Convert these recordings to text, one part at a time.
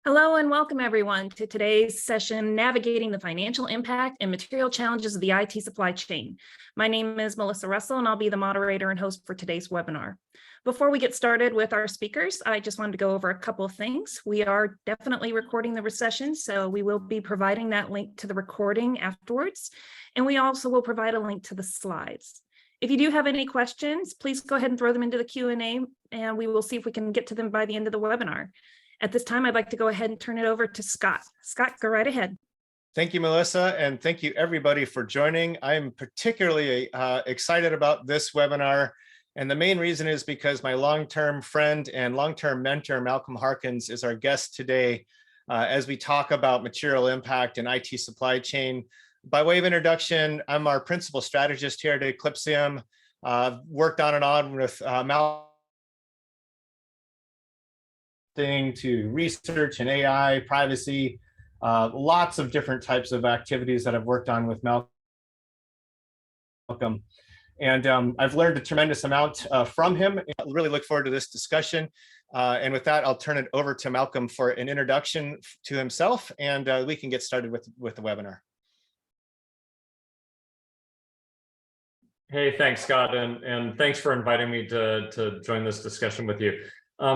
Hello and welcome everyone to today's session, Navigating the Financial Impact and Material Challenges of the IT Supply Chain. My name is Melissa Russell and I'll be the moderator and host for today's webinar. Before we get started with our speakers, I just wanted to go over a couple of things. We are definitely recording the session, so we will be providing that link to the recording afterwards. And we also will provide a link to the slides. If you do have any questions, please go ahead and throw them into the Q&A and we will see if we can get to them by the end of the webinar. At this time, I'd like to go ahead and turn it over to Scott. Scott, go right ahead. Thank you, Melissa, and thank you everybody for joining. I'm particularly excited about this webinar, and the main reason is because my long-term friend and long-term mentor, Malcolm Harkins, is our guest today as we talk about material impact and IT supply chain. By way of introduction, I'm our principal strategist here at Eclypsium. Worked on and on with Malcolm to research and AI, privacy, lots of different types of activities that I've worked on with Malcolm. And I've learned a tremendous amount from him. I really look forward to this discussion. And with that, I'll turn it over to Malcolm for an introduction to himself, and we can get started with the webinar. Hey, thanks, Scott, and thanks for inviting me to join this discussion with you.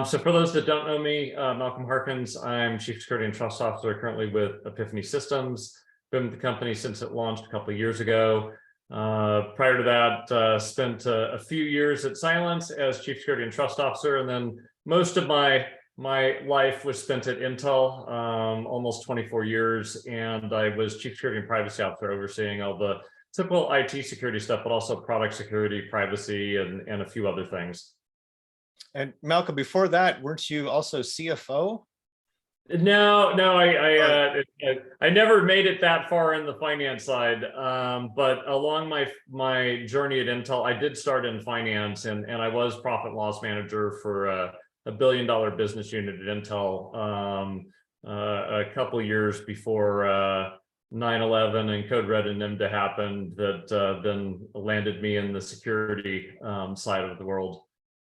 So for those that don't know me, Malcolm Harkins, I'm Chief Security and Trust Officer currently with Epiphany Systems. Been with the company since it launched a couple of years ago. Prior to that, spent a few years at Cylance as Chief Security and Trust Officer, and then most of my life was spent at Intel, almost 24 years, and I was Chief Security and Privacy Officer overseeing all the typical IT security stuff, but also product security, privacy, and a few other things. And Malcolm, before that, weren't you also CFO? No, I never made it that far in the finance side. But along my journey at Intel, I did start in finance, and I was profit and loss manager for a $1 billion business unit at Intel a couple years before 9/11 and Code Red and NIMDA happened. That then landed me in the security side of the world.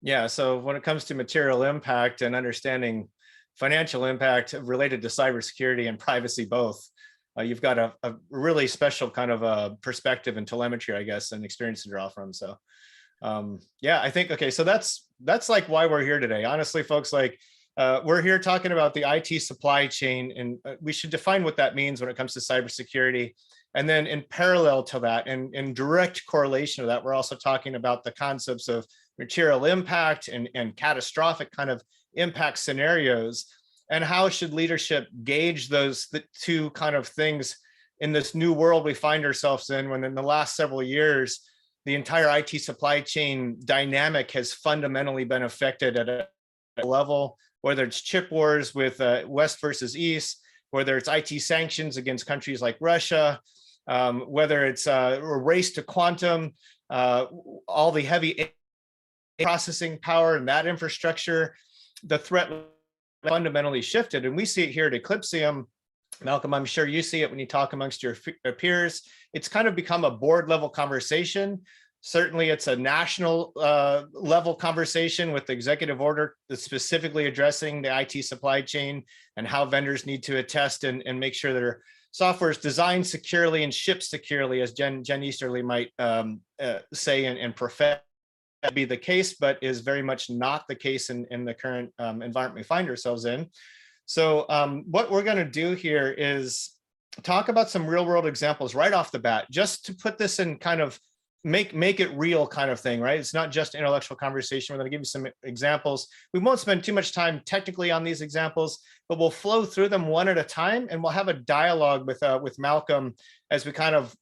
Yeah, so when it comes to material impact and understanding financial impact related to cybersecurity and privacy both, you've got a really special kind of a perspective and telemetry, I guess, and experience to draw from. So yeah, I think, okay, so that's like why we're here today. Honestly, folks, like we're here talking about the IT supply chain, and we should define what that means when it comes to cybersecurity. And then in parallel to that, and in direct correlation to that, we're also talking about the concepts of material impact and catastrophic kind of impact scenarios, and how should leadership gauge those two kind of things in this new world we find ourselves in, when in the last several years, the entire IT supply chain dynamic has fundamentally been affected at a level, whether it's chip wars with West versus East, whether it's IT sanctions against countries like Russia, whether it's a race to quantum, all the heavy processing power and that infrastructure, the threat fundamentally shifted. And we see it here at Eclypsium. Malcolm, I'm sure you see it when you talk amongst your peers. It's kind of become a board level conversation. Certainly it's a national level conversation with the executive order that's specifically addressing the IT supply chain and how vendors need to attest and make sure that their software is designed securely and shipped securely, as Jen Easterly might say and profess to be the case, but is very much not the case in the current environment we find ourselves in. So what we're going to do here is talk about some real world examples right off the bat, just to put this in kind of make it real kind of thing, right? It's not just intellectual conversation. We're going to give you some examples. We won't spend too much time technically on these examples, but we'll flow through them one at a time, and we'll have a dialogue with Malcolm as we kind of,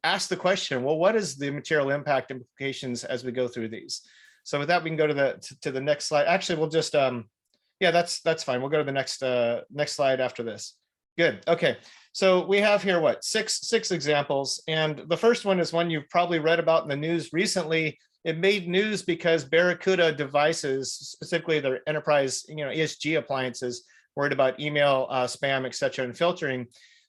ask the question, well, what is the material impact implications as we go through these? So with that, we can go to the next slide. Actually, we'll just, yeah, that's fine. We'll go to the next slide after this. Good. Okay. So we have here, what, six examples. And the first one is one you've probably read about in the news recently. It made news because Barracuda devices, specifically their enterprise, ESG appliances, worried about email spam, et cetera, and filtering.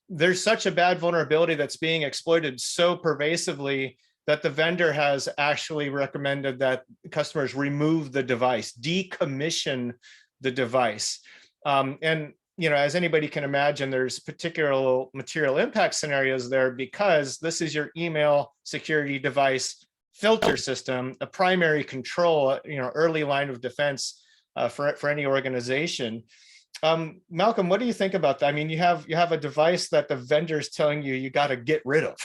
There's such a bad vulnerability that's being exploited so pervasively that the vendor has actually recommended that customers remove the device, decommission the device. And as anybody can imagine, there's particular material impact scenarios there because this is your email security device filter system, a primary control, early line of defense for any organization. Malcolm, what do you think about that? I mean, you have a device that the vendor's telling you got to get rid of.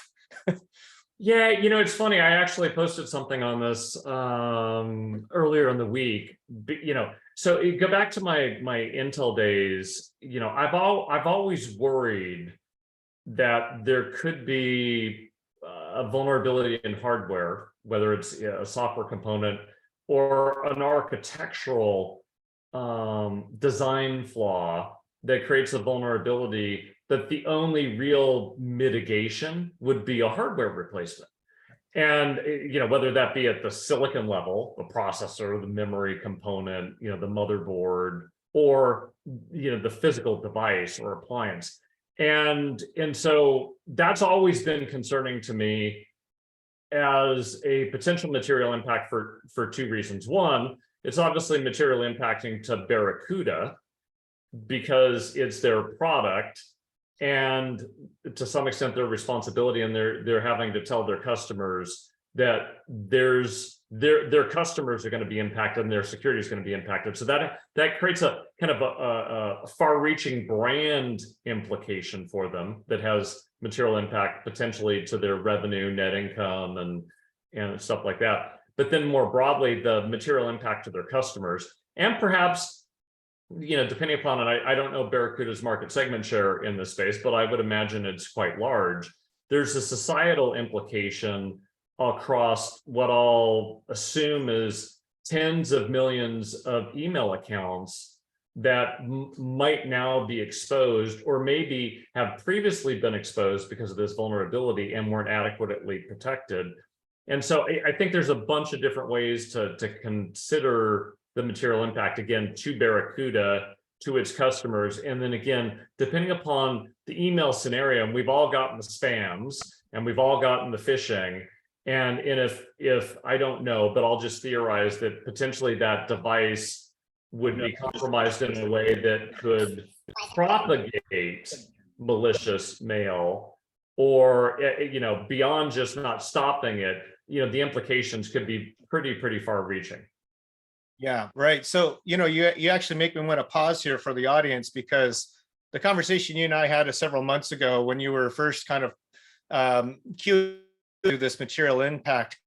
Yeah, it's funny. I actually posted something on this earlier in the week. So you go back to my Intel days. I've always worried that there could be a vulnerability in hardware, whether it's a software component or an architectural design flaw that creates a vulnerability, that the only real mitigation would be a hardware replacement. And, whether that be at the silicon level, the processor, the memory component, the motherboard, or, the physical device or appliance. And so that's always been concerning to me as a potential material impact for two reasons. One, it's obviously material impacting to Barracuda because it's their product, and to some extent their responsibility, and they're having to tell their customers that their customers are going to be impacted and their security is going to be impacted. So that creates a kind of a far-reaching brand implication for them that has material impact potentially to their revenue, net income, and stuff like that. But then more broadly, the material impact to their customers, and perhaps, depending upon it, I don't know Barracuda's market segment share in this space, but I would imagine it's quite large. There's a societal implication across what I'll assume is tens of millions of email accounts that might now be exposed, or maybe have previously been exposed because of this vulnerability and weren't adequately protected. And so I think there's a bunch of different ways to consider the material impact, again, to Barracuda, to its customers. And then again, depending upon the email scenario, and we've all gotten the spams and we've all gotten the phishing. And if I don't know, but I'll just theorize that potentially that device would be compromised in a way that could propagate malicious mail, or, beyond just not stopping it, the implications could be pretty far reaching. Yeah, right. So, you actually make me want to pause here for the audience, because the conversation you and I had several months ago when you were first kind of cued to this material impact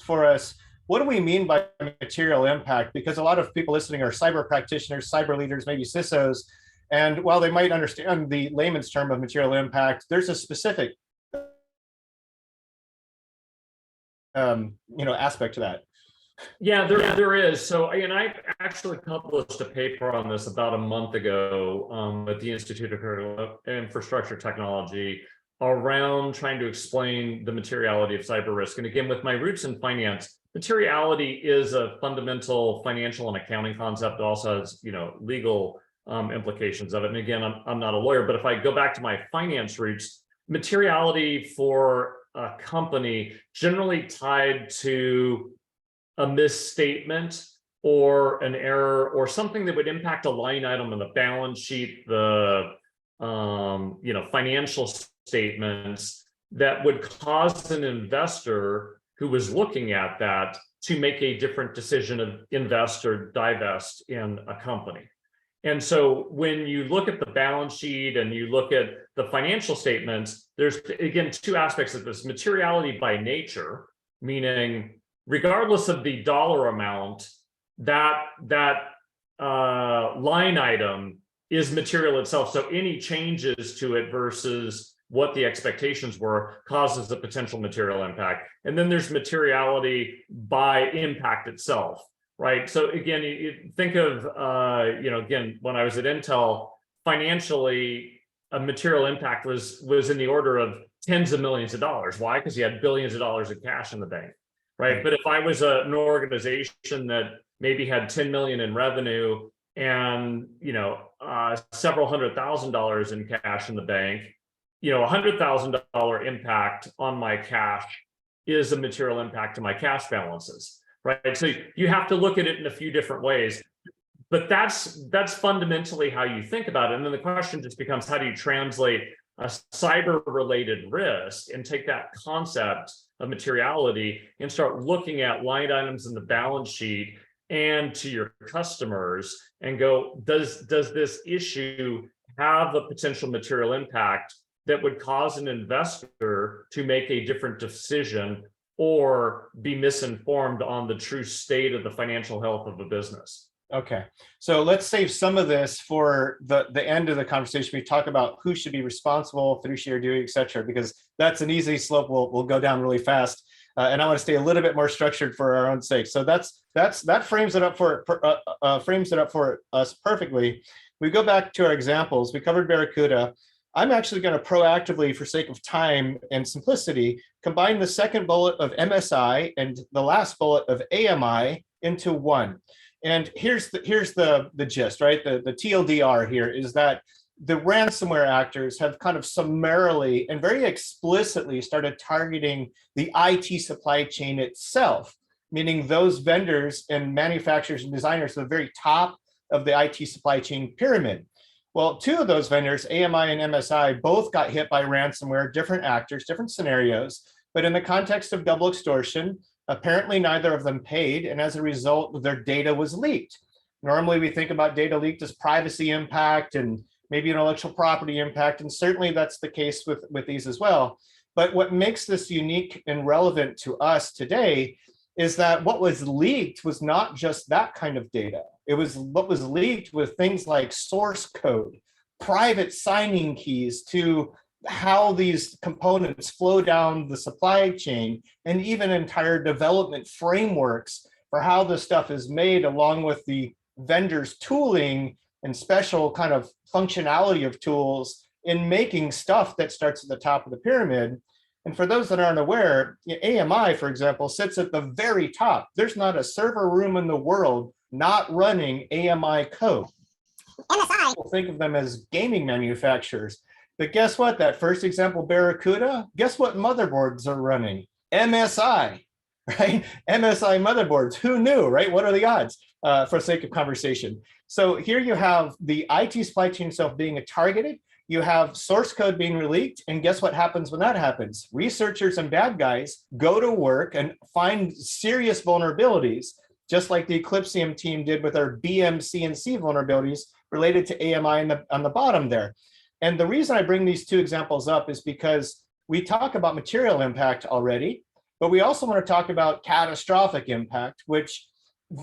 for us. What do we mean by material impact? Because a lot of people listening are cyber practitioners, cyber leaders, maybe CISOs. And while they might understand the layman's term of material impact, there's a specific aspect to that. Yeah, there is. So, and I actually published a paper on this about a month ago at the Institute of Critical Infrastructure Technology around trying to explain the materiality of cyber risk. And again, with my roots in finance, materiality is a fundamental financial and accounting concept. It also has, legal implications of it. And again, I'm not a lawyer, but if I go back to my finance roots, materiality for a company generally tied to a misstatement or an error or something that would impact a line item on the balance sheet, the financial statements, that would cause an investor who was looking at that to make a different decision of invest or divest in a company. And so when you look at the balance sheet and you look at the financial statements, there's, again, two aspects of this. Materiality by nature, meaning regardless of the dollar amount, that line item is material itself. So any changes to it versus what the expectations were causes a potential material impact. And then there's materiality by impact itself. Right. So again, you think of, again, when I was at Intel, financially, a material impact was in the order of tens of millions of dollars. Why? Because you had billions of dollars of cash in the bank. Right. But if I was an organization that maybe had 10 million in revenue and, several $100,000 in cash in the bank, $100,000 impact on my cash is a material impact to my cash balances. Right. So you have to look at it in a few different ways. but that's fundamentally how you think about it. And then the question just becomes, how do you translate a cyber related risk and take that concept of materiality and start looking at line items in the balance sheet and to your customers and go, does this issue have a potential material impact that would cause an investor to make a different decision or be misinformed on the true state of the financial health of a business? Okay, so let's save some of this for the end of the conversation. We talk about who should be responsible, fiduciary duty, et cetera, because that's an easy slope we'll go down really fast. And I want to stay a little bit more structured for our own sake. So that frames it up for us perfectly. We go back to our examples. We covered Barracuda. I'm actually going to proactively, for sake of time and simplicity, combine the second bullet of MSI and the last bullet of AMI into one. And here's the gist, right? The TLDR here is that the ransomware actors have kind of summarily and very explicitly started targeting the IT supply chain itself, meaning those vendors and manufacturers and designers at the very top of the IT supply chain pyramid. Well, two of those vendors, AMI and MSI, both got hit by ransomware, different actors, different scenarios, but in the context of double extortion, apparently neither of them paid, and as a result, their data was leaked. Normally, we think about data leaked as privacy impact and maybe intellectual property impact, and certainly that's the case with these as well. But what makes this unique and relevant to us today is that what was leaked was not just that kind of data. It was what was leaked with things like source code, private signing keys to how these components flow down the supply chain, and even entire development frameworks for how this stuff is made, along with the vendor's tooling and special kind of functionality of tools in making stuff that starts at the top of the pyramid. And for those that aren't aware, AMI, for example, sits at the very top. There's not a server room in the world not running AMI code. MSI, people think of them as gaming manufacturers. But guess what? That first example, Barracuda, guess what motherboards are running? MSI, right? MSI motherboards. Who knew, right? What are the odds? For sake of conversation. So here you have the IT supply chain itself being targeted. You have source code being leaked, and guess what happens when that happens? Researchers and bad guys go to work and find serious vulnerabilities, just like the Eclipsium team did with their BMC&C vulnerabilities related to AMI on the bottom there. And the reason I bring these two examples up is because we talk about material impact already, but we also want to talk about catastrophic impact, which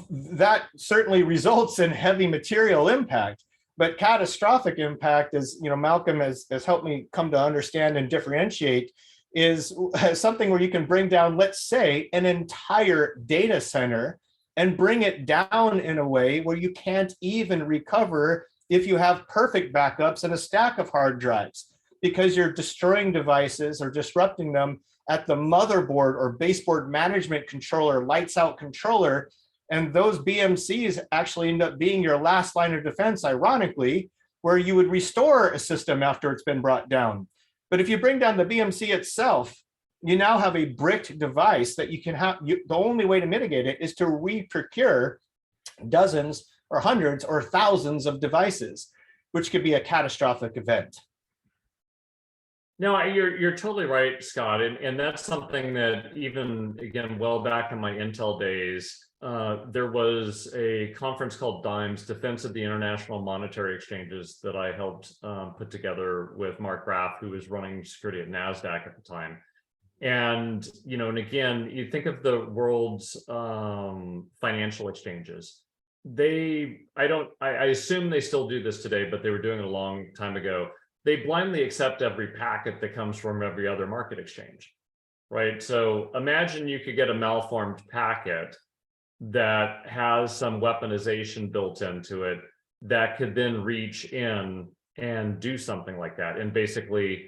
that certainly results in heavy material impact. But catastrophic impact, as Malcolm has helped me come to understand and differentiate, is something where you can bring down, let's say, an entire data center and bring it down in a way where you can't even recover if you have perfect backups and a stack of hard drives, because you're destroying devices or disrupting them at the motherboard or baseboard management controller, lights out controller. And those BMCs actually end up being your last line of defense, ironically, where you would restore a system after it's been brought down. But if you bring down the BMC itself, you now have a bricked device that you can have. The only way to mitigate it is to re-procure dozens or hundreds or thousands of devices, which could be a catastrophic event. No, you're totally right, Scott. And that's something that even, again, well back in my Intel days, there was a conference called DIMES, Defense of the International Monetary Exchanges, that I helped put together with Mark Graff, who was running security at NASDAQ at the time. And, and again, you think of the world's financial exchanges. I assume they still do this today, but they were doing it a long time ago. They blindly accept every packet that comes from every other market exchange, right? So imagine you could get a malformed packet that has some weaponization built into it that could then reach in and do something like that and basically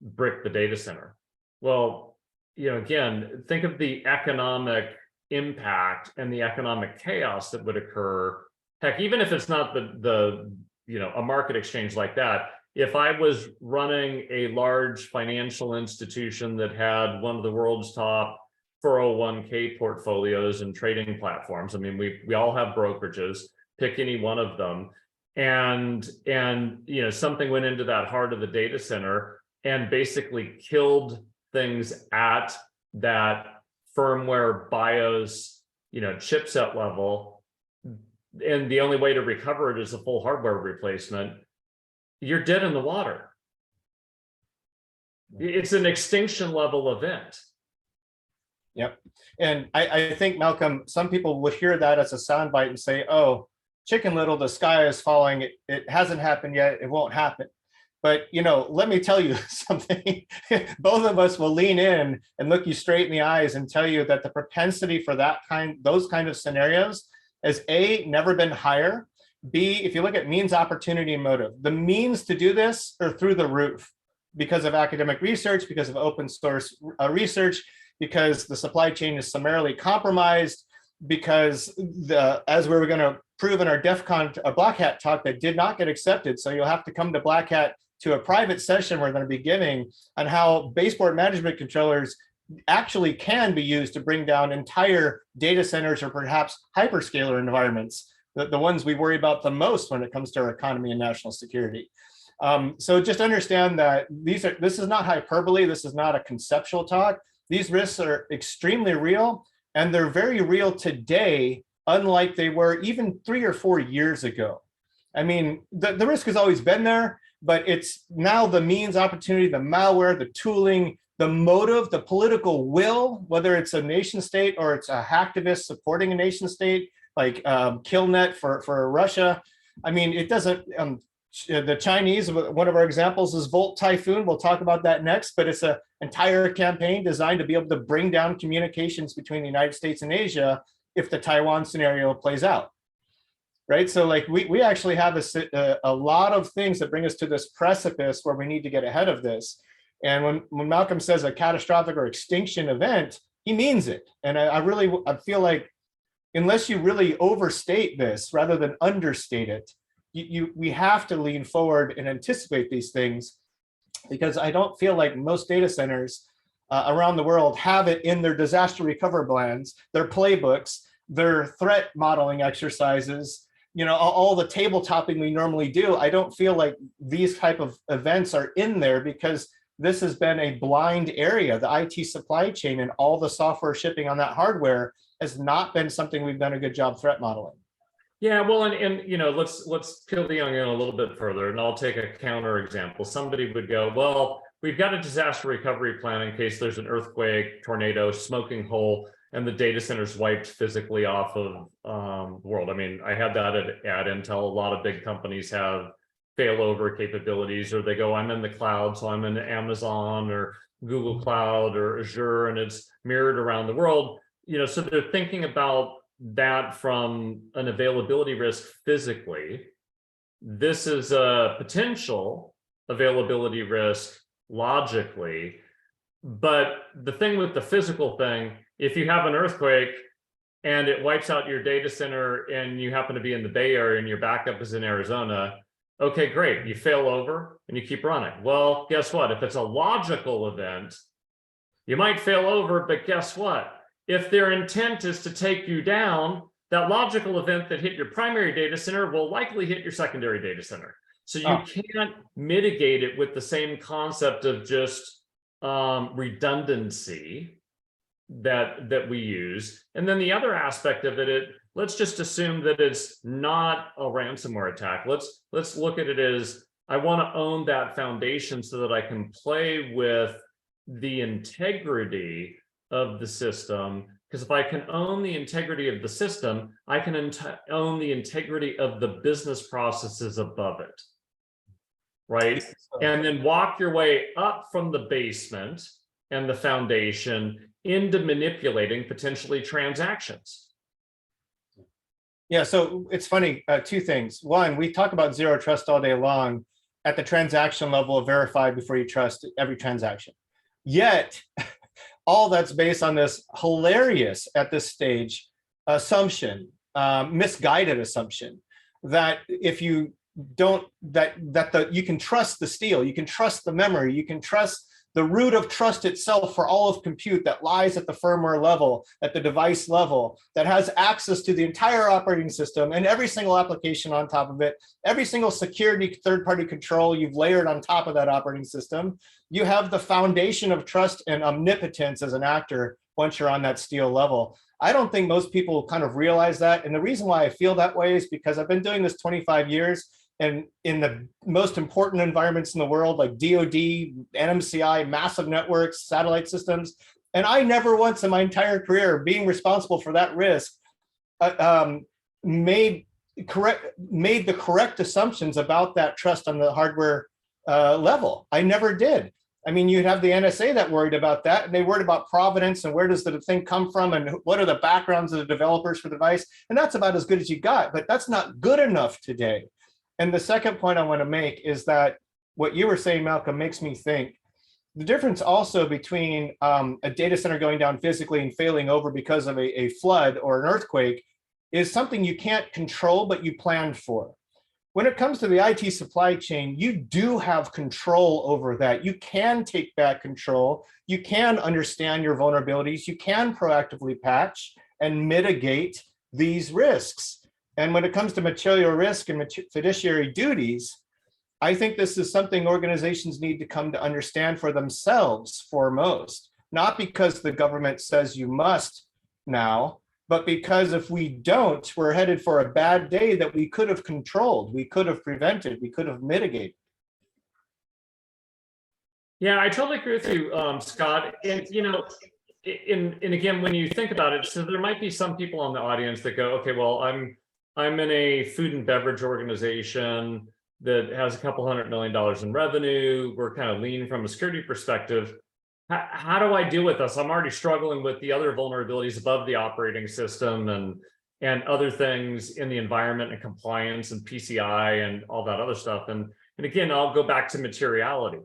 brick the data center. Well, again, think of the economic impact and the economic chaos that would occur. Heck, even if it's not a market exchange like that, if I was running a large financial institution that had one of the world's top 401k portfolios and trading platforms, I mean, we all have brokerages. pick any one of them. And something went into that heart of the data center and basically killed things at that firmware BIOS, chipset level. And the only way to recover it is a full hardware replacement. You're dead in the water. It's an extinction level event. Yep. And I think, Malcolm, some people would hear that as a soundbite and say, oh, Chicken Little, the sky is falling. It hasn't happened yet. It won't happen. But, let me tell you something. Both of us will lean in and look you straight in the eyes and tell you that the propensity for those kind of scenarios has A, never been higher. B, if you look at means, opportunity, and motive, the means to do this are through the roof because of academic research, because of open source research, because the supply chain is summarily compromised, because as we were going to prove in our DEF CON Black Hat talk that did not get accepted, so you'll have to come to Black Hat to a private session we're going to be giving on how baseboard management controllers actually can be used to bring down entire data centers or perhaps hyperscaler environments, the ones we worry about the most when it comes to our economy and national security. So just understand that this is not hyperbole. This is not a conceptual talk. These risks are extremely real, and they're very real today, unlike they were even 3 or 4 years ago. I mean, the risk has always been there, but it's now the means, opportunity, the malware, the tooling, the motive, the political will, whether it's a nation state or it's a hacktivist supporting a nation state, like Killnet for Russia. I mean, it doesn't, the Chinese, one of our examples is Volt Typhoon. We'll talk about that next, but it's an entire campaign designed to be able to bring down communications between the United States and Asia if the Taiwan scenario plays out, right? So like we actually have a lot of things that bring us to this precipice where we need to get ahead of this. And when Malcolm says a catastrophic or extinction event, he means it. And I feel like unless you really overstate this rather than understate it, we have to lean forward and anticipate these things, because I don't feel like most data centers around the world have it in their disaster recovery plans, their playbooks, their threat modeling exercises, all the table topping we normally do. I don't feel like these type of events are in there because this has been a blind area. The IT supply chain and all the software shipping on that hardware has not been something we've done a good job threat modeling. Yeah, well, and let's peel the onion a little bit further, and I'll take a counter example. Somebody would go, well, we've got a disaster recovery plan in case there's an earthquake, tornado, smoking hole, and the data center's wiped physically off of the world. I mean, I had that at Intel. A lot of big companies have failover capabilities, or they go, I'm in the cloud, so I'm in Amazon or Google Cloud or Azure, and it's mirrored around the world. So they're thinking about that from an availability risk physically. This is a potential availability risk logically, but the thing with the physical thing, if you have an earthquake and it wipes out your data center and you happen to be in the Bay Area and your backup is in Arizona, okay, great, you fail over and you keep running. Well, guess what? If it's a logical event, you might fail over, but guess what? If their intent is to take you down, that logical event that hit your primary data center will likely hit your secondary data center. So you can't mitigate it with the same concept of just redundancy that we use. And then the other aspect of it, let's just assume that it's not a ransomware attack. Let's look at it as, I want to own that foundation so that I can play with the integrity of the system, because if I can own the integrity of the system, I can own the integrity of the business processes above it, right? And then walk your way up from the basement and the foundation into manipulating potentially transactions. Yeah, so it's funny, two things. One, we talk about zero trust all day long at the transaction level of verify before you trust every transaction. Yet, all that's based on this hilarious at this stage assumption, misguided assumption that if you don't, you can trust the steel, you can trust the memory, you can trust the root of trust itself for all of compute that lies at the firmware level, at the device level, that has access to the entire operating system and every single application on top of it, every single security third-party control you've layered on top of that operating system. You have the foundation of trust and omnipotence as an actor once you're on that steel level. I don't think most people kind of realize that. And the reason why I feel that way is because I've been doing this 25 years. And in the most important environments in the world, like DoD, NMCI, massive networks, satellite systems, and I never once in my entire career being responsible for that risk made the correct assumptions about that trust on the hardware level. I never did. I mean, you'd have the NSA that worried about that, and they worried about provenance and where does the thing come from and what are the backgrounds of the developers for the device, and that's about as good as you got, but that's not good enough today. And the second point I want to make is that what you were saying, Malcolm, makes me think the difference also between a data center going down physically and failing over because of a flood or an earthquake is something you can't control, but you planned for. When it comes to the IT supply chain, you do have control over that. You can take back control. You can understand your vulnerabilities. You can proactively patch and mitigate these risks. And when it comes to material risk and fiduciary duties, I think this is something organizations need to come to understand for themselves foremost, not because the government says you must now, but because if we don't, we're headed for a bad day that we could have controlled, we could have prevented, we could have mitigated. Yeah, I totally agree with you, Scott. And and again, when you think about it, so there might be some people on the audience that go, okay, well, I'm in a food and beverage organization that has a couple $100 million in revenue. We're kind of lean from a security perspective. How do I deal with this? I'm already struggling with the other vulnerabilities above the operating system and other things in the environment and compliance and PCI and all that other stuff. And again, I'll go back to materiality.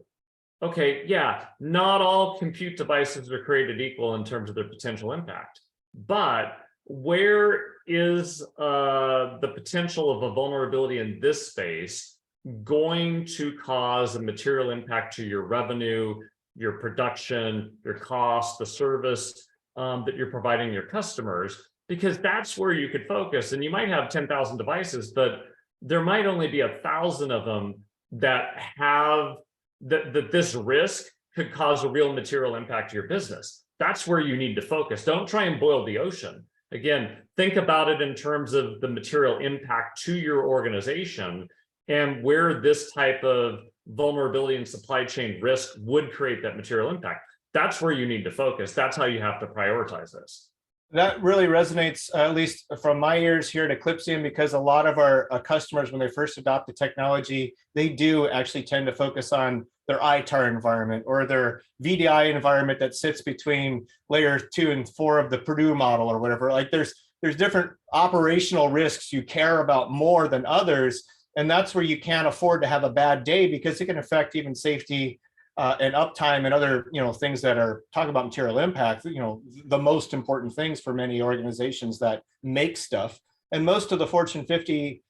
Okay, yeah, not all compute devices are created equal in terms of their potential impact, but where is the potential of a vulnerability in this space going to cause a material impact to your revenue, your production, your cost, the service that you're providing your customers? Because that's where you could focus. And you might have 10,000 devices, but there might only be 1,000 of them that have that this risk could cause a real material impact to your business. That's where you need to focus. Don't try and boil the ocean. Again, think about it in terms of the material impact to your organization and where this type of vulnerability and supply chain risk would create that material impact. That's where you need to focus. That's how you have to prioritize this. That really resonates, at least from my ears here at Eclipsium, because a lot of our customers, when they first adopt the technology, they do actually tend to focus on their ITAR environment or their VDI environment that sits between layer 2 and 4 of the Purdue model or whatever. Like there's different operational risks you care about more than others. And that's where you can't afford to have a bad day because it can affect even safety and uptime and other things that are talking about material impact, the most important things for many organizations that make stuff. And most of the Fortune 50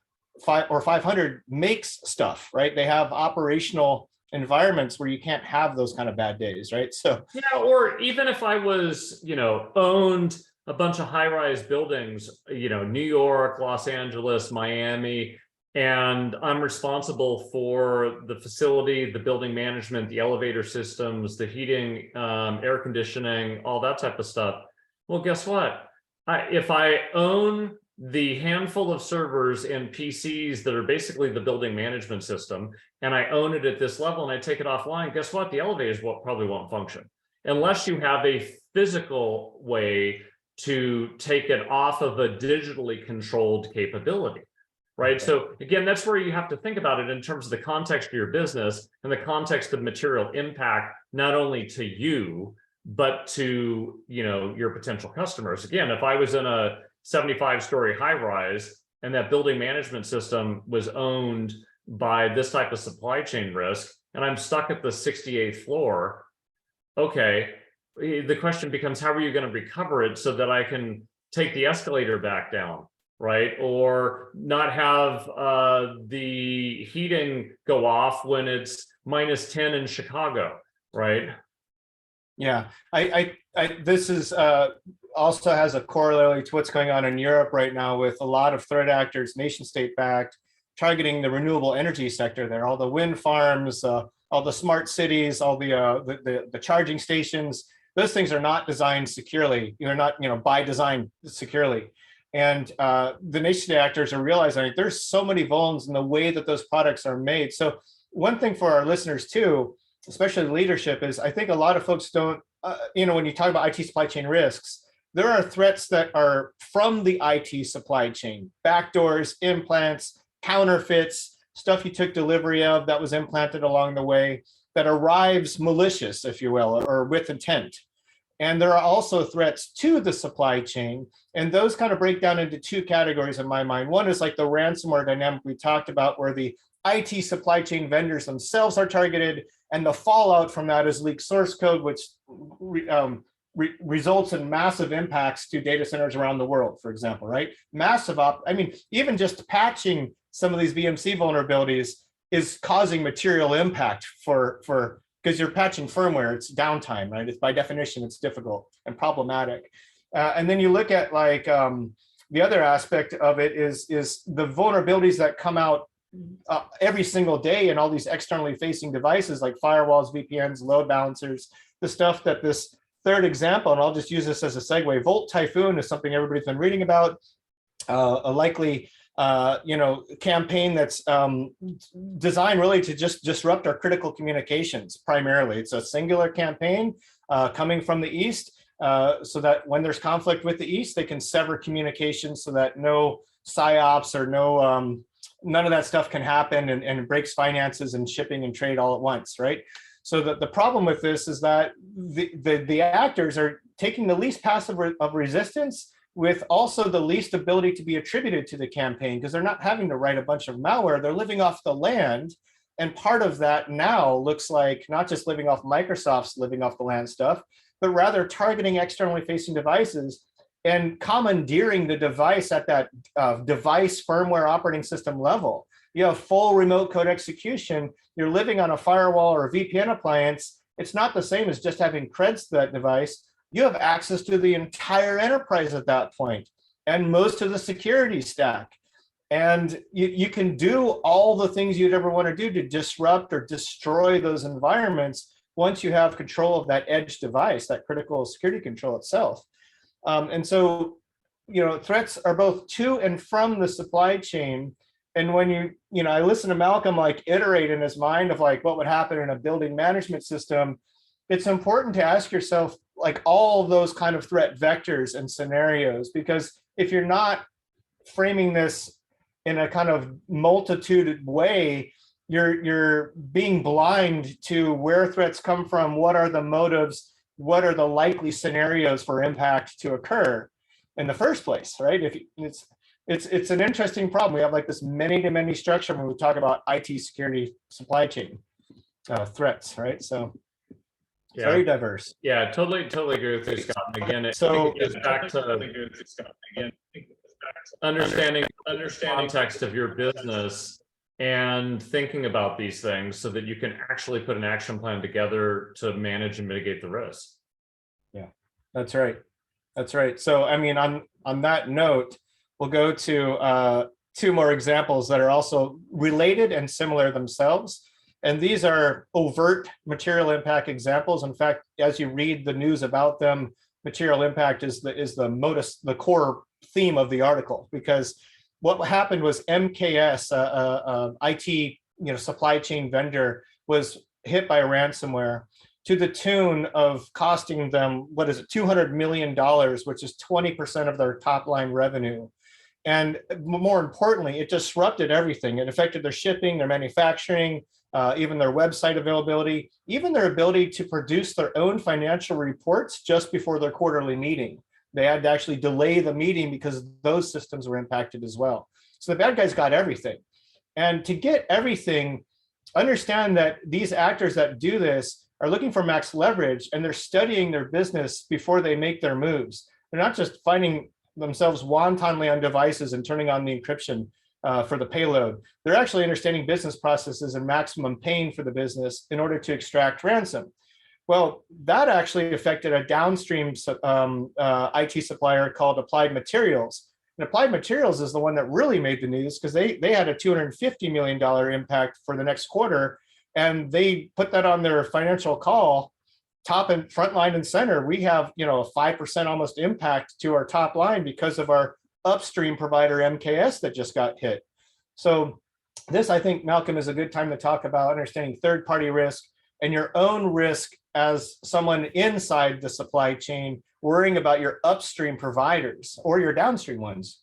or 500 makes stuff, right? They have operational environments where you can't have those kind of bad days, right? So yeah, or even if I was, owned a bunch of high-rise buildings, New York, Los Angeles, Miami, and I'm responsible for the facility, the building management, the elevator systems, the heating, air conditioning, all that type of stuff. Well, guess what? If I own the handful of servers and PCs that are basically the building management system, and I own it at this level and I take it offline, guess what? The elevators probably won't function unless you have a physical way to take it off of a digitally controlled capability. Right. So again, that's where you have to think about it in terms of the context of your business and the context of material impact, not only to you, but to, your potential customers. Again, if I was in a 75-story high rise and that building management system was owned by this type of supply chain risk, and I'm stuck at the 68th floor, okay, the question becomes, how are you going to recover it so that I can take the escalator back down? Right? Or not have the heating go off when it's -10 in Chicago, right? Yeah, this is also has a corollary to what's going on in Europe right now with a lot of threat actors, nation state backed, targeting the renewable energy sector there, all the wind farms, all the smart cities, all the charging stations. Those things are not designed securely. They're not, by design securely. And the nation state actors are realizing there's so many vulns in the way that those products are made. So one thing for our listeners too, especially leadership, is I think a lot of folks don't, when you talk about IT supply chain risks, there are threats that are from the IT supply chain, backdoors, implants, counterfeits, stuff you took delivery of that was implanted along the way that arrives malicious, if you will, or with intent. And there are also threats to the supply chain. And those kind of break down into two categories in my mind. One is like the ransomware dynamic we talked about, where the IT supply chain vendors themselves are targeted, and the fallout from that is leaked source code, which results in massive impacts to data centers around the world, for example, right? Even just patching some of these VMC vulnerabilities is causing material impact because you're patching firmware, it's downtime, right? It's by definition, it's difficult and problematic. And then you look at the other aspect of it is the vulnerabilities that come out every single day in all these externally facing devices like firewalls, VPNs, load balancers, the stuff that this third example, and I'll just use this as a segue, Volt Typhoon is something everybody's been reading about, a likely campaign that's designed really to just disrupt our critical communications primarily. It's a singular campaign coming from the East so that when there's conflict with the East, they can sever communications so that no PSYOPs or none of that stuff can happen, and it breaks finances and shipping and trade all at once, right? So the problem with this is that the actors are taking the least passive of resistance with also the least ability to be attributed to the campaign, because they're not having to write a bunch of malware, they're living off the land. And part of that now looks like not just living off Microsoft's living off the land stuff, but rather targeting externally facing devices and commandeering the device at that device firmware operating system level. You have full remote code execution, you're living on a firewall or a VPN appliance. It's not the same as just having creds to that device. You have access to the entire enterprise at that point and most of the security stack. And you can do all the things you'd ever want to do to disrupt or destroy those environments once you have control of that edge device, that critical security control itself. And so, threats are both to and from the supply chain. And when I listen to Malcolm iterate in his mind of what would happen in a building management system, it's important to ask yourself all of those kind of threat vectors and scenarios, because if you're not framing this in a kind of multitude way, you're being blind to where threats come from, what are the motives, what are the likely scenarios for impact to occur in the first place, right? It's an interesting problem. We have this many-to-many structure when we talk about IT security supply chain threats, right? So Yeah. Very diverse. Yeah, totally agree with you, Scott. And again, I So- think it gets back to understanding context of your business and thinking about these things so that you can actually put an action plan together to manage and mitigate the risk. Yeah, that's right. That's right. So, on that note, we'll go to two more examples that are also related and similar themselves. And these are overt material impact examples. In fact, as you read the news about them, material impact is the core theme of the article, because what happened was MKS, IT supply chain vendor, was hit by a ransomware to the tune of costing them, $200 million, which is 20% of their top line revenue. And more importantly, it disrupted everything. It affected their shipping, their manufacturing, even their website availability, even their ability to produce their own financial reports just before their quarterly meeting. They had to actually delay the meeting because those systems were impacted as well. So the bad guys got everything. And to get everything, understand that these actors that do this are looking for max leverage, and they're studying their business before they make their moves. They're not just finding themselves wantonly on devices and turning on the encryption for the payload. They're actually understanding business processes and maximum pain for the business in order to extract ransom. Well, that actually affected a downstream IT supplier called Applied Materials. And Applied Materials is the one that really made the news because they had a $250 million impact for the next quarter. And they put that on their financial call, top and front line and center. We have, a 5% almost impact to our top line because of our upstream provider MKS that just got hit. So this, I think, Malcolm, is a good time to talk about understanding third-party risk and your own risk as someone inside the supply chain, worrying about your upstream providers or your downstream ones.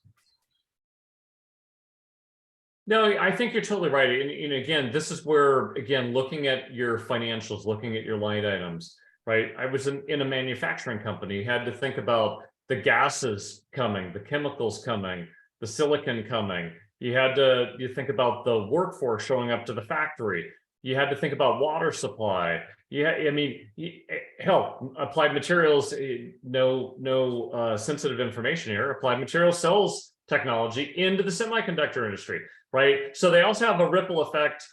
No, I think you're totally right. And again, this is where, again, looking at your financials, looking at your line items, right? I was in a manufacturing company, had to think about the gases coming, the chemicals coming, the silicon coming. You think about the workforce showing up to the factory. You had to think about water supply. Hell, Applied Materials, no sensitive information here. Applied Materials sells technology into the semiconductor industry, right? So they also have a ripple effect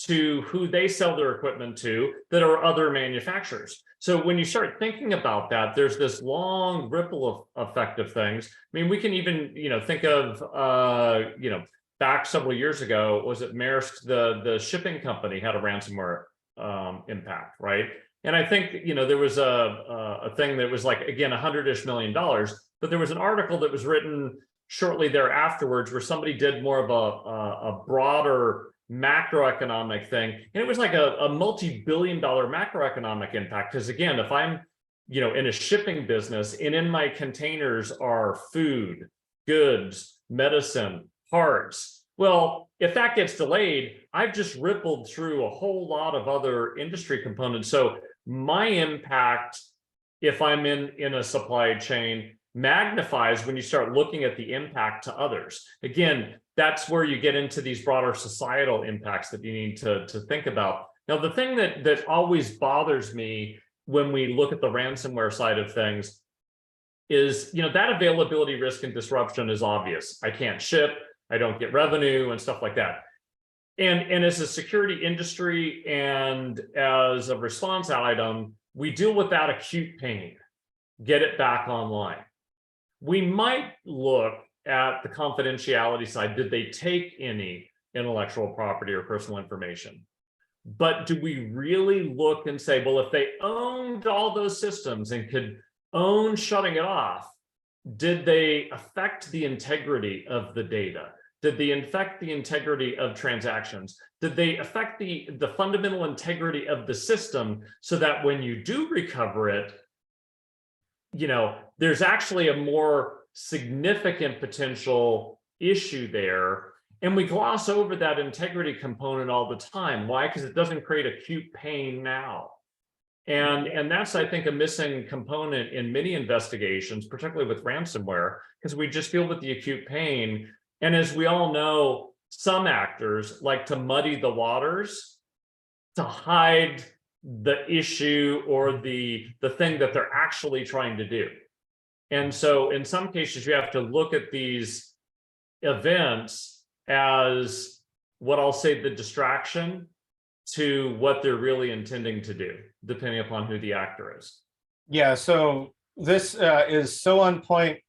to who they sell their equipment to that are other manufacturers. So when you start thinking about that, there's this long ripple effect of things. I mean, we can even, think of, back several years ago, was it Maersk, the shipping company had a ransomware impact, right? And I think, there was a thing that was like, again, $100-ish million, but there was an article that was written shortly there afterwards where somebody did more of a broader macroeconomic thing. And it was like a multi-billion-dollar macroeconomic impact. Because again, if I'm, in a shipping business and in my containers are food, goods, medicine, parts. Well, if that gets delayed, I've just rippled through a whole lot of other industry components. So my impact, if I'm in a supply chain, magnifies when you start looking at the impact to others. Again, that's where you get into these broader societal impacts that you need to think about. Now, the thing that always bothers me when we look at the ransomware side of things is, that availability risk and disruption is obvious. I can't ship, I don't get revenue and stuff like that. And as a security industry and as a response item, we deal with that acute pain, get it back online. We might look at the confidentiality side. Did they take any intellectual property or personal information? But do we really look and say, well, if they owned all those systems and could own shutting it off, did they affect the integrity of the data? Did they affect the integrity of transactions? Did they affect the fundamental integrity of the system so that when you do recover it, there's actually a more significant potential issue there. And we gloss over that integrity component all the time. Why? Because it doesn't create acute pain now. And that's, I think, a missing component in many investigations, particularly with ransomware, because we just deal with the acute pain. And as we all know, some actors like to muddy the waters to hide the issue or the thing that they're actually trying to do. And so in some cases, you have to look at these events as what I'll say the distraction to what they're really intending to do, depending upon who the actor is. Yeah, so this is so on point,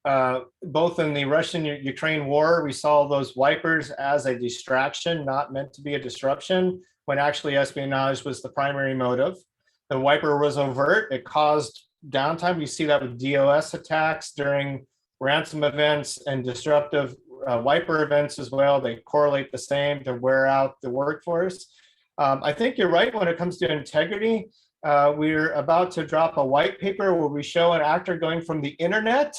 both in the Russian-Ukraine war, we saw those wipers as a distraction, not meant to be a disruption, when actually espionage was the primary motive. The wiper was overt, it caused downtime. You see that with DOS attacks during ransom events and disruptive wiper events as well. They correlate the same to wear out the workforce. I think you're right when it comes to integrity. We're about to drop a white paper where we show an actor going from the internet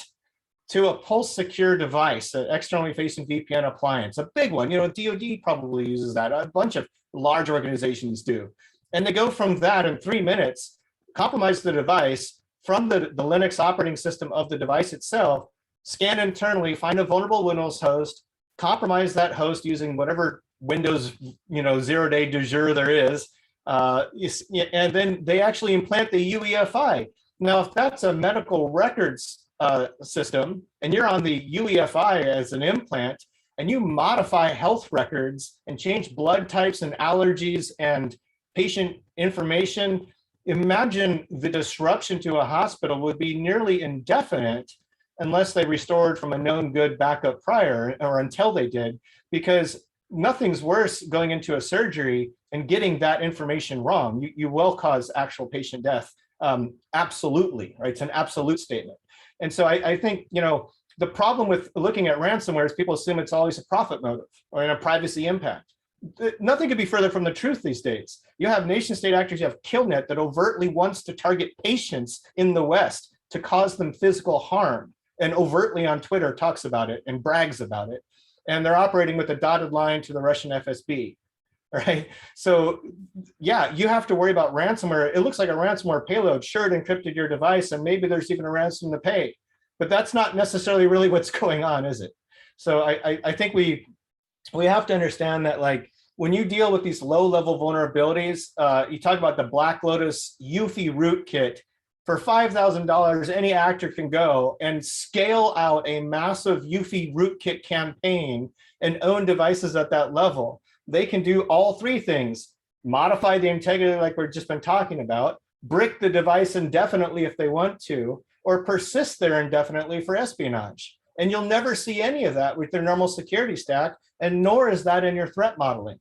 to a Pulse Secure device, an externally facing VPN appliance, a big one. DoD probably uses that. A bunch of large organizations do. And they go from that in 3 minutes, compromise the device from the Linux operating system of the device itself, scan internally, find a vulnerable Windows host, compromise that host using whatever Windows 0-day du jour there is, and then they actually implant the UEFI. Now, if that's a medical records system, and you're on the UEFI as an implant, and you modify health records and change blood types and allergies and patient information, imagine the disruption to a hospital would be nearly indefinite unless they restored from a known good backup prior or until they did, because nothing's worse going into a surgery and getting that information wrong. You will cause actual patient death. Absolutely, right? It's an absolute statement. And so I think, the problem with looking at ransomware is people assume it's always a profit motive or in a privacy impact. Nothing could be further from the truth these days. You have nation state actors, you have KillNet that overtly wants to target patients in the West to cause them physical harm, and overtly on Twitter talks about it and brags about it. And they're operating with a dotted line to the Russian FSB, right? So yeah, you have to worry about ransomware. It looks like a ransomware payload. Sure, it encrypted your device, and maybe there's even a ransom to pay, but that's not necessarily really what's going on, is it? So I think we have to understand that, like, when you deal with these low-level vulnerabilities, you talk about the Black Lotus Eufy rootkit. For $5,000, any actor can go and scale out a massive Eufy rootkit campaign and own devices at that level. They can do all three things: modify the integrity like we've just been talking about, brick the device indefinitely if they want to, or persist there indefinitely for espionage. And you'll never see any of that with their normal security stack, and nor is that in your threat modeling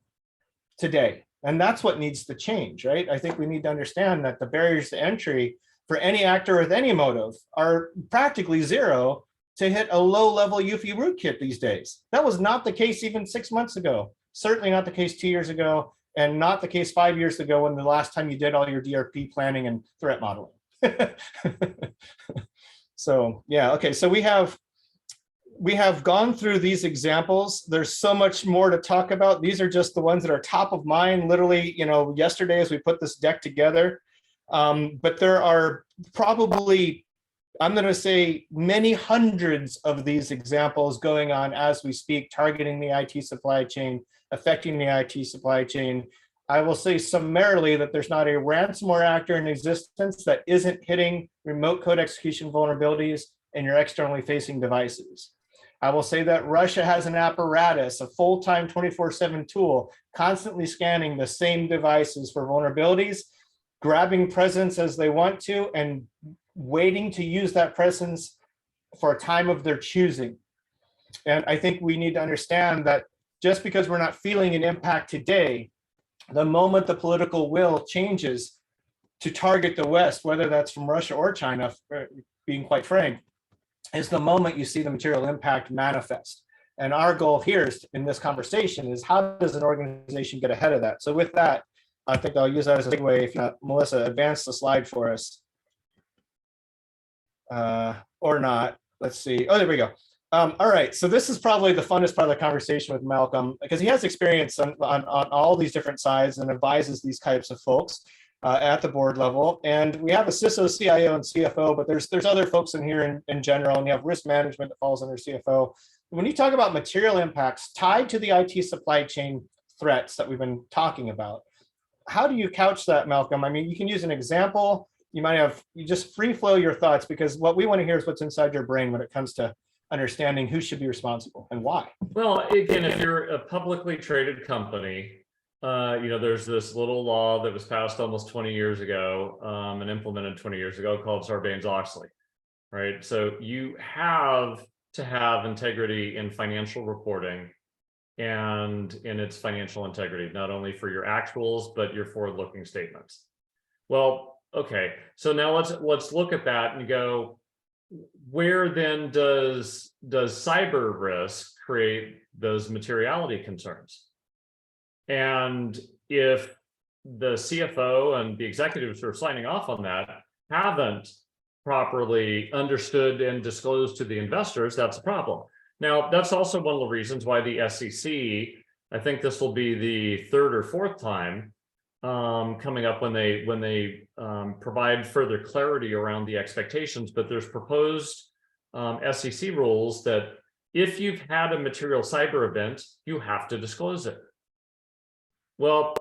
today. And that's what needs to change, right? I think we need to understand that the barriers to entry for any actor with any motive are practically zero to hit a low-level Eufy rootkit these days. That was not the case even 6 months ago, certainly not the case 2 years ago, and not the case 5 years ago when the last time you did all your DRP planning and threat modeling. So yeah, okay, so we have gone through these examples. There's so much more to talk about. These are just the ones that are top of mind, literally, yesterday as we put this deck together. But there are probably, I'm going to say, many hundreds of these examples going on as we speak, targeting the IT supply chain, affecting the IT supply chain. I will say summarily that there's not a ransomware actor in existence that isn't hitting remote code execution vulnerabilities in your externally facing devices. I will say that Russia has an apparatus, a full-time 24/7 tool, constantly scanning the same devices for vulnerabilities, grabbing presence as they want to, and waiting to use that presence for a time of their choosing. And I think we need to understand that just because we're not feeling an impact today, the moment the political will changes to target the West, whether that's from Russia or China, being quite frank, is the moment you see the material impact manifest. And our goal here in this conversation is, how does an organization get ahead of that? So with that, I think I'll use that as a segue. If not, Melissa, advance the slide for us. Or not. Let's see. Oh, there we go. All right. So this is probably the funnest part of the conversation with Malcolm, because he has experience on all these different sides and advises these types of folks at the board level. And we have a CISO, CIO, and CFO, but there's other folks in here in general, and you have risk management that falls under CFO. When you talk about material impacts tied to the IT supply chain threats that we've been talking about, how do you couch that, Malcolm? I mean, you can use an example. You just free flow your thoughts, because what we want to hear is what's inside your brain when it comes to understanding who should be responsible and why. Well, again, if you're a publicly traded company, there's this little law that was passed almost 20 years ago and implemented 20 years ago called Sarbanes-Oxley, right? So you have to have integrity in financial reporting and in its financial integrity, not only for your actuals, but your forward-looking statements. Well, okay, so now let's look at that and go, where then does cyber risk create those materiality concerns? And if the CFO and the executives who are signing off on that haven't properly understood and disclosed to the investors, that's a problem. Now, that's also one of the reasons why the SEC, I think this will be the third or fourth time coming up when they provide further clarity around the expectations, but there's proposed SEC rules that if you've had a material cyber event, you have to disclose it. Well,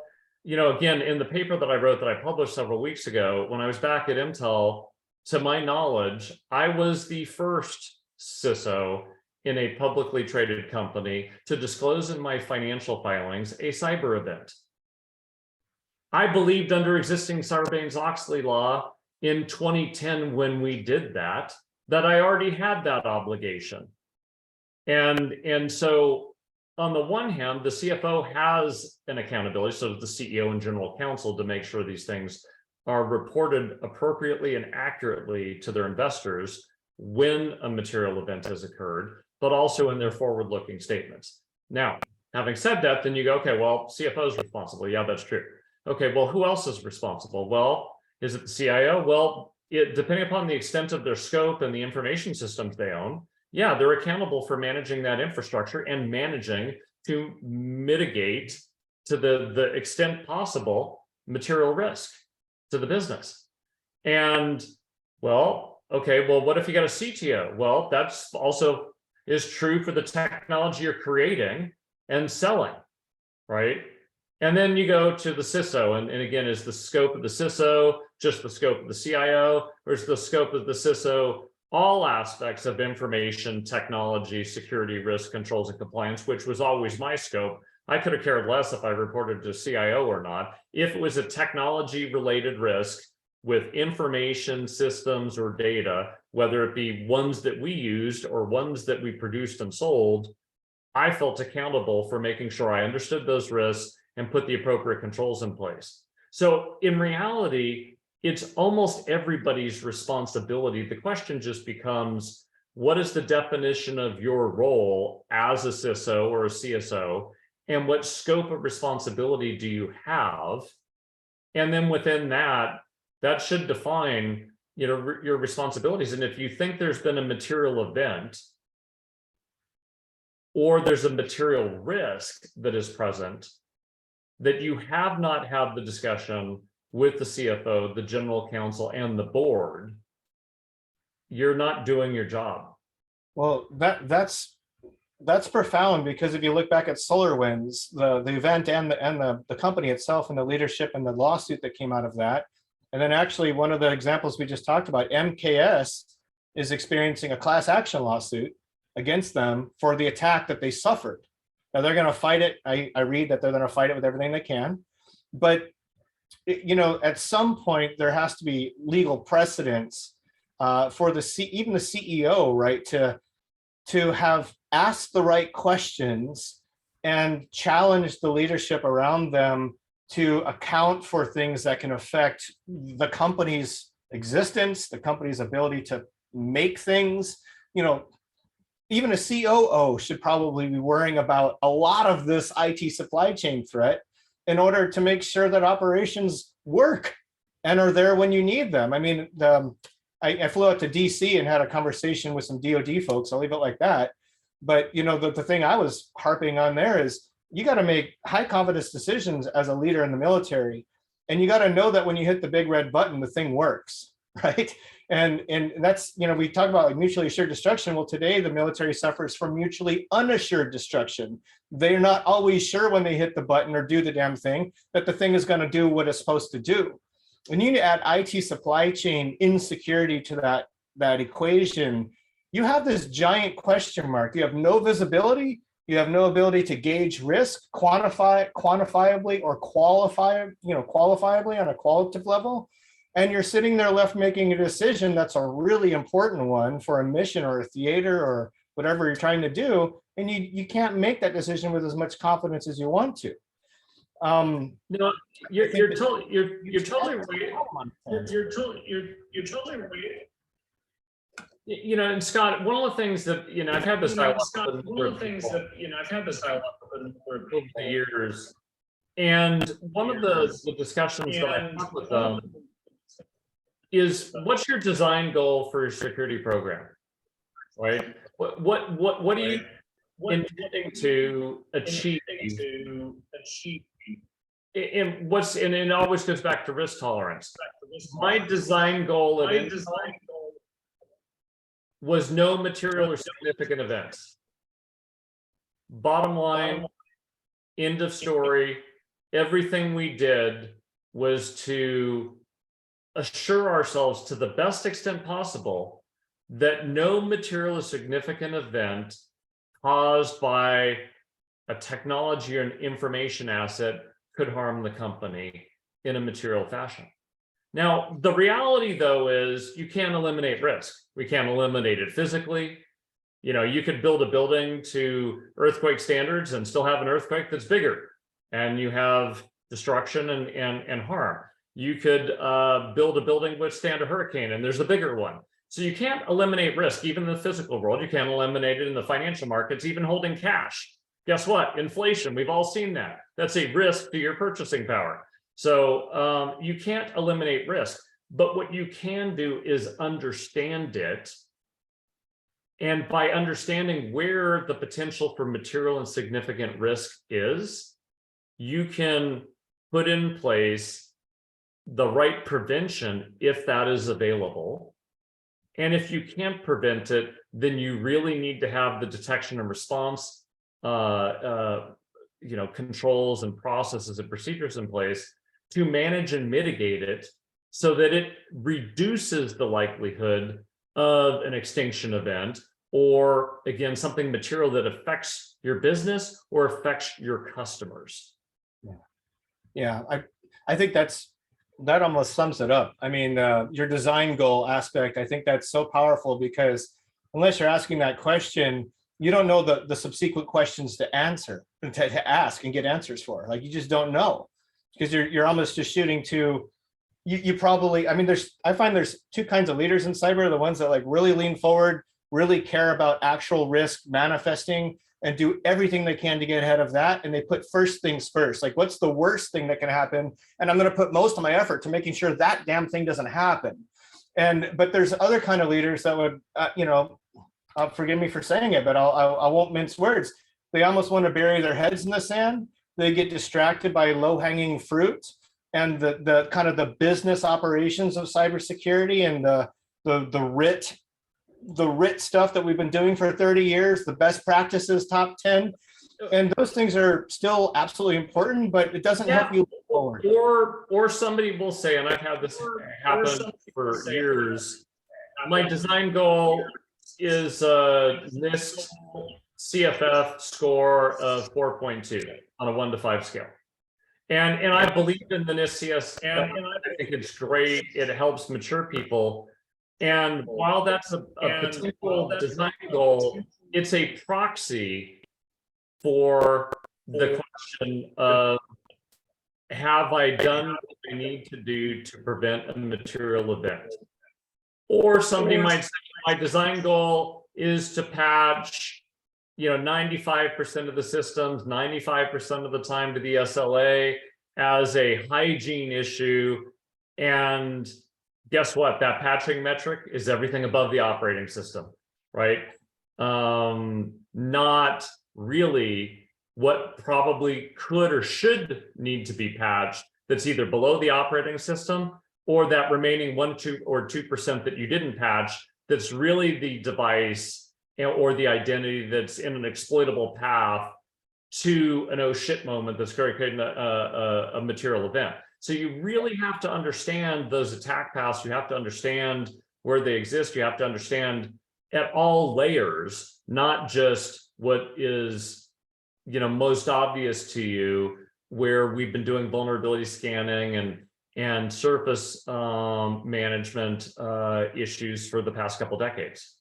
again, in the paper that I wrote that I published several weeks ago, when I was back at Intel, to my knowledge, I was the first CISO in a publicly traded company to disclose in my financial filings a cyber event. I believed under existing Sarbanes-Oxley law in 2010 when we did that I already had that obligation. And so on the one hand, the CFO has an accountability, so does the CEO and general counsel, to make sure these things are reported appropriately and accurately to their investors when a material event has occurred, but also in their forward-looking statements. Now, having said that, then you go, okay, well, CFO is responsible. Yeah, that's true. Okay, well, who else is responsible? Well, is it the CIO? Well, depending upon the extent of their scope and the information systems they own, yeah, they're accountable for managing that infrastructure and managing to mitigate to the extent possible material risk to the business. And well, okay, well, what if you got a CTO? Well, that's also is true for the technology you're creating and selling, right? And then you go to the CISO, and again, is the scope of the CISO just the scope of the CIO, or is the scope of the CISO all aspects of information technology, security, risk controls, and compliance, which was always my scope? I could have cared less if I reported to CIO or not. If it was a technology related risk with information systems or data, whether it be ones that we used or ones that we produced and sold, I felt accountable for making sure I understood those risks and put the appropriate controls in place. So in reality, it's almost everybody's responsibility. The question just becomes, what is the definition of your role as a CISO or a CSO? And what scope of responsibility do you have? And then within that, that should define, your responsibilities. And if you think there's been a material event or there's a material risk that is present, that you have not had the discussion with the CFO, the general counsel, and the board, you're not doing your job. Well, that's profound, because if you look back at SolarWinds, the event and the company itself and the leadership and the lawsuit that came out of that, and then actually one of the examples we just talked about, MKS is experiencing a class action lawsuit against them for the attack that they suffered. Now they're going to fight it. I read that they're going to fight it with everything they can, but at some point there has to be legal precedence for even the CEO, right, to have asked the right questions and challenge the leadership around them to account for things that can affect the company's existence, the company's ability to make things. Even a COO should probably be worrying about a lot of this IT supply chain threat in order to make sure that operations work and are there when you need them. I mean, I flew out to DC and had a conversation with some DoD folks. I'll leave it like that. But the thing I was harping on there is you got to make high confidence decisions as a leader in the military, and you got to know that when you hit the big red button, the thing works, right? And that's, we talk about like mutually assured destruction. Well, today the military suffers from mutually unassured destruction. They're not always sure when they hit the button or do the damn thing that the thing is going to do what it's supposed to do. When you add IT supply chain insecurity to that equation, you have this giant question mark. You have no visibility. You have no ability to gauge risk, quantifiably or qualifiably on a qualitative level. And you're sitting there left making a decision that's a really important one for a mission or a theater or whatever you're trying to do. And you can't make that decision with as much confidence as you want to. You're totally right. You're totally right. And Scott, one of the things that I've had this dialogue over the years, and one of the discussions that I have with them is, what's your design goal for your security program, right? What are you intending to achieve? And it always goes back to risk tolerance. My design goal at was no material or significant events. Bottom line, end of story. Everything we did was to assure ourselves to the best extent possible that no material or significant event caused by a technology or an information asset could harm the company. in a material fashion. Now, the reality though is you can't eliminate risk. We can't eliminate it physically. You could build a building to earthquake standards and still have an earthquake that's bigger, and you have destruction and harm. You could build a building withstand a hurricane, and there's a bigger one. So you can't eliminate risk, even in the physical world. You can't eliminate it in the financial markets, even holding cash. Guess what? Inflation, we've all seen that. That's a risk to your purchasing power. So you can't eliminate risk, but what you can do is understand it. And by understanding where the potential for material and significant risk is, you can put in place the right prevention if that is available. And if you can't prevent it, then you really need to have the detection and response controls and processes and procedures in place to manage and mitigate it so that it reduces the likelihood of an extinction event, or again, something material that affects your business or affects your customers. Yeah, I think that almost sums it up. I mean, your design goal aspect, I think that's so powerful, because unless you're asking that question, you don't know the subsequent questions to answer, to ask and get answers for. Like, you just don't know, because you're almost just shooting to, you probably, I mean, I find there's two kinds of leaders in cyber: the ones that like really lean forward, really care about actual risk manifesting, and do everything they can to get ahead of that. And they put first things first. Like, what's the worst thing that can happen? And I'm going to put most of my effort to making sure that damn thing doesn't happen. But there's other kind of leaders that would, forgive me for saying it, but I won't mince words. They almost want to bury their heads in the sand. They get distracted by low-hanging fruit and the kind of the business operations of cybersecurity and the RIT stuff that we've been doing for 30 years, the best practices, top 10. And those things are still absolutely important, but it doesn't help you move forward. Or somebody will say, and I've had this happen for years, my design goal is a NIST CFF score of 4.2 on a 1 to 5 scale. And I believe in the NIST CS, and I think it's great. It helps mature people. And while that's a potential design goal, it's a proxy for the question of, have I done what I need to do to prevent a material event? Or somebody might say, my design goal is to patch 95% of the systems, 95% of the time to the SLA as a hygiene issue. And guess what? That patching metric is everything above the operating system, right? Not really what probably could or should need to be patched that's either below the operating system, or that remaining 1, 2, or 2% that you didn't patch that's really the device or the identity that's in an exploitable path to an oh shit moment that's creating a material event. So you really have to understand those attack paths. You have to understand where they exist. You have to understand at all layers, not just what is most obvious to you, where we've been doing vulnerability scanning and surface management issues for the past couple decades.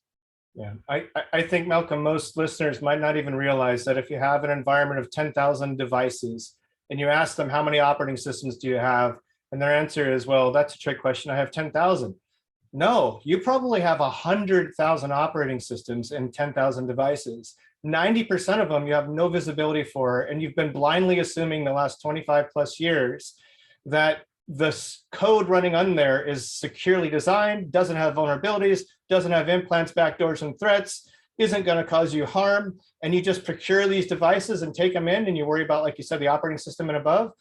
Yeah, I think, Malcolm, most listeners might not even realize that if you have an environment of 10,000 devices and you ask them, how many operating systems do you have? And their answer is, well, that's a trick question. I have 10,000. No, you probably have 100,000 operating systems and 10,000 devices. 90% of them you have no visibility for, and you've been blindly assuming the last 25 plus years that this code running on there is securely designed, doesn't have vulnerabilities, doesn't have implants, backdoors, and threats, isn't going to cause you harm, and you just procure these devices and take them in, and you worry about, like you said, the operating system and above.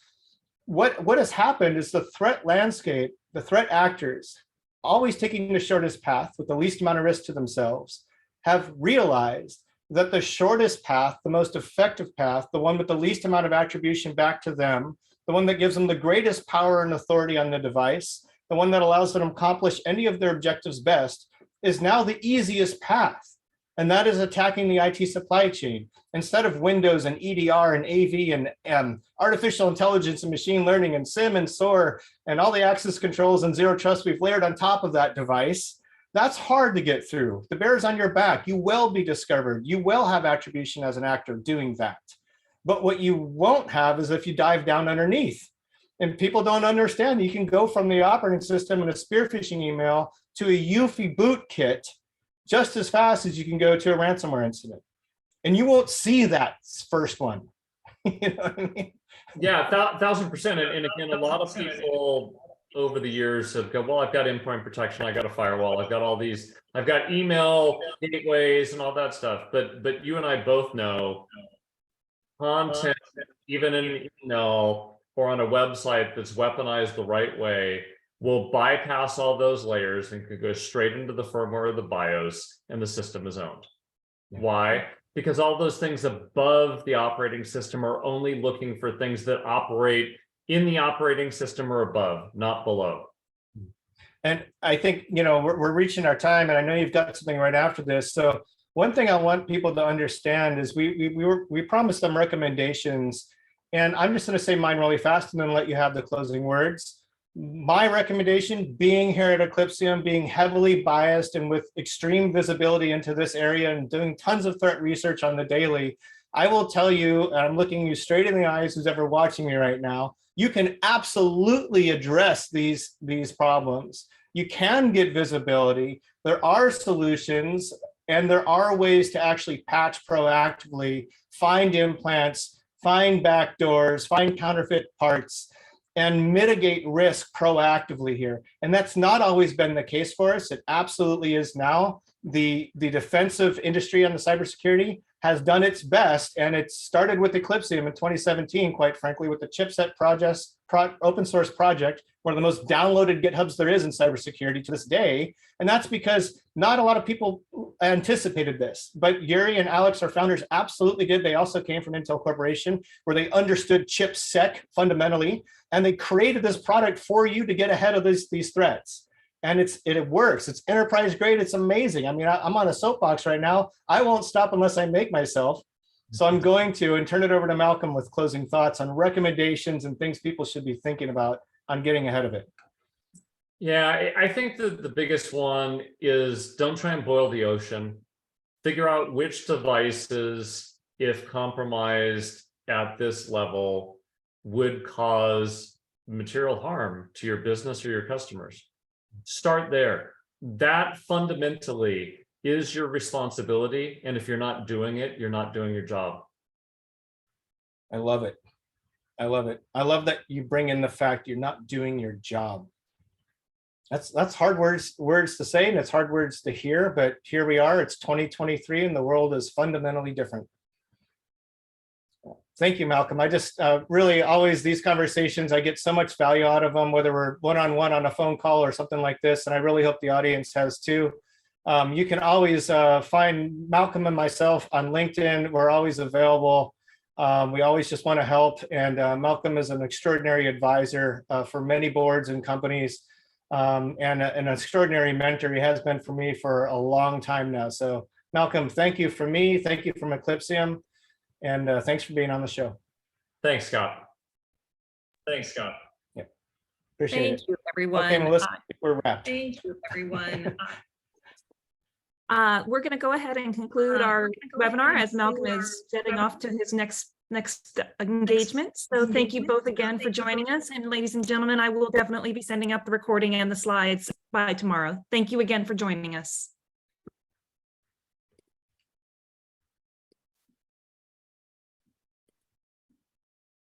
What has happened is the threat landscape, the threat actors, always taking the shortest path with the least amount of risk to themselves, have realized that the shortest path, the most effective path, the one with the least amount of attribution back to them, the one that gives them the greatest power and authority on the device, the one that allows them to accomplish any of their objectives best, is now the easiest path. and that is attacking the IT supply chain. Instead of Windows and EDR and AV and artificial intelligence and machine learning and SIM and SOAR and all the access controls and zero trust we've layered on top of that device, that's hard to get through. The bear's on your back. You will be discovered. You will have attribution as an actor doing that. But what you won't have is if you dive down underneath. And people don't understand, you can go from the operating system and a spear phishing email to a UEFI boot kit just as fast as you can go to a ransomware incident. And you won't see that first one. You know what I mean? Yeah, 1000%. And again, a lot of people over the years have go, well, I've got endpoint protection, I got a firewall, I've got all these, I've got email gateways and all that stuff. But you and I both know content, even in an email or on a website that's weaponized the right way, will bypass all those layers and could go straight into the firmware of the BIOS, and the system is owned. Why? Because all those things above the operating system are only looking for things that operate in the operating system or above, not below. And I think, you know, we're reaching our time, and I know you've got something right after this. So one thing I want people to understand is we promised them recommendations, and I'm just going to say mine really fast and then let you have the closing words. My recommendation, being here at Eclypsium, being heavily biased and with extreme visibility into this area and doing tons of threat research on the daily, I will tell you, and I'm looking you straight in the eyes, who's ever watching me right now, you can absolutely address these problems. You can get visibility. There are solutions, and there are ways to actually patch proactively, find implants, find backdoors, find counterfeit parts, and mitigate risk proactively here. And that's not always been the case for us. It absolutely is now. The defensive industry on the cybersecurity has done its best, and it started with Eclypsium in 2017, quite frankly, with the Chipset open source project, one of the most downloaded GitHubs there is in cybersecurity to this day. And that's because not a lot of people anticipated this, but Yuri and Alex, our founders, absolutely did. They also came from Intel Corporation, where they understood chipsec fundamentally, and they created this product for you to get ahead of these threats. And it works. It's enterprise grade. It's amazing. I mean, I'm on a soapbox right now. I won't stop unless I make myself. So I'm going to, and turn it over to Malcolm with closing thoughts on recommendations and things people should be thinking about on getting ahead of it. Yeah, I think that the biggest one is don't try and boil the ocean. Figure out which devices, if compromised at this level, would cause material harm to your business or your customers. Start there. That fundamentally is your responsibility. And if you're not doing it, you're not doing your job. I love it. I love it. I love that you bring in the fact you're not doing your job. That's hard words to say, and it's hard words to hear, but here we are. It's 2023 and the world is fundamentally different. Thank you, Malcolm. I just really always these conversations, I get so much value out of them, whether we're one-on-one on a phone call or something like this. And I really hope the audience has too. You can always find Malcolm and myself on LinkedIn. We're always available. We always just want to help. And Malcolm is an extraordinary advisor for many boards and companies, and an extraordinary mentor. He has been for me for a long time now. So Malcolm, thank you from me. Thank you from Eclypsium. And thanks for being on the show. Thanks, Scott. Thanks, Scott. Yeah, appreciate it. Thank you, everyone. Okay, Melissa, we're wrapped. Thank you, everyone. We're going to go ahead and conclude our webinar as Malcolm is jetting off to his next engagement. So thank you both again for joining us. And ladies and gentlemen, I will definitely be sending up the recording and the slides by tomorrow. Thank you again for joining us.